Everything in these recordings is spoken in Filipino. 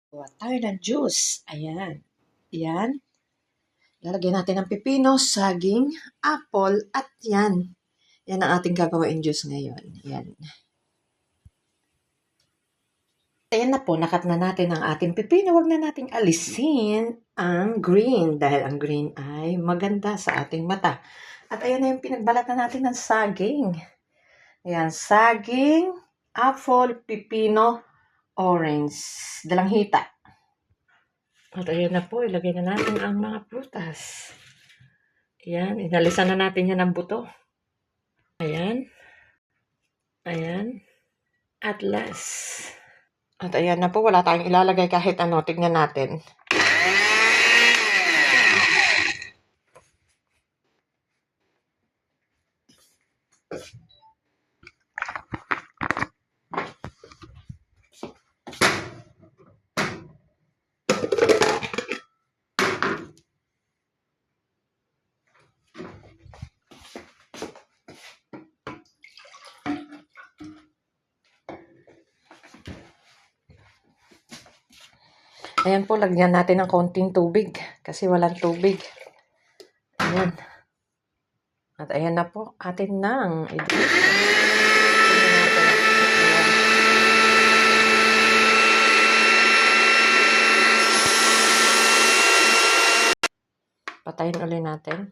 Gawa tayo ng juice. Ayan. Yan. Lalagyan natin ng pipino, saging, apple, at yan. Yan ang ating gagawin juice ngayon. Yan. Ayan na po, nakat na natin ang ating pipino. Huwag na nating alisin ang green dahil ang green ay maganda sa ating mata. At ayan na yung pinagbalatan natin ng saging. Ayan, saging, apple, pipino, orange, dalanghita. At ayan na po, ilagay na natin ang mga prutas. Ayan, inalisan na natin yan ng buto. Ayan. Ayan. At last. At ayan na po, wala tayong ilalagay kahit ano. Tignan natin. Ayan po, lagyan natin ng konting tubig kasi walang tubig. Ayan. At ayan na po, atin nang i-drip. Patayin ulit natin.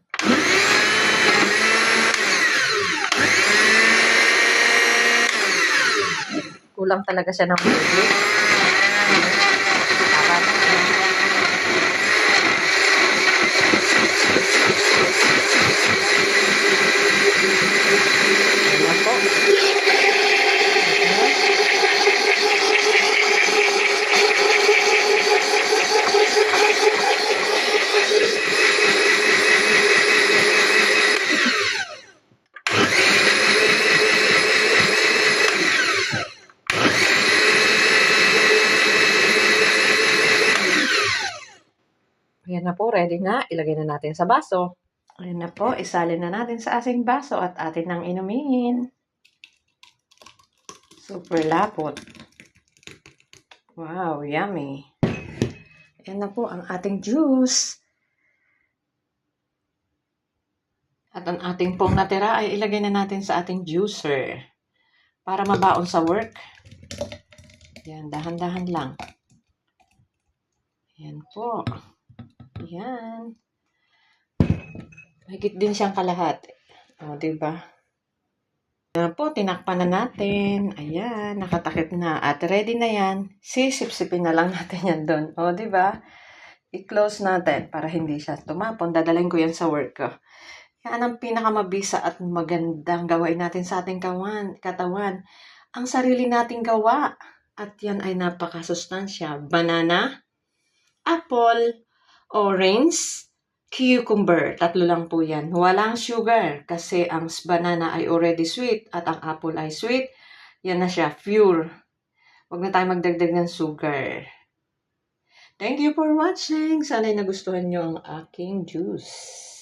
Kulang talaga siya ng tubig. Ayan po. Ayan na po, ready na. Ilagay na natin sa baso. Ayan na po, isalin na natin sa ating baso at atin nang inumin. Super lapot. Wow, yummy. Ayan na po ang ating juice. At ang ating pong natira ay ilagay na natin sa ating juicer. Para mabaon sa work. Ayan, dahan-dahan lang. Ayan po. Ayan. Mahigit din siyang kalahati. O, diba? Ayan po, tinakpan na natin. Ayan, nakatakip na. At ready na yan. Sisip-sipin na lang natin yan doon. O, diba? I-close natin para hindi siya tumapon. Dadalhin ko yan sa work ko. Yan ang pinakamabisa at magandang gawain natin sa ating katawan. Ang sarili nating gawa. At yan ay napakasustansya. Banana, apple, orange, cucumber. Tatlo lang po yan. Walang sugar kasi ang banana ay already sweet at ang apple ay sweet. Yan na siya, pure. Huwag na tayo magdagdag ng sugar. Thank you for watching. Sana'y nagustuhan nyo ang aking juice.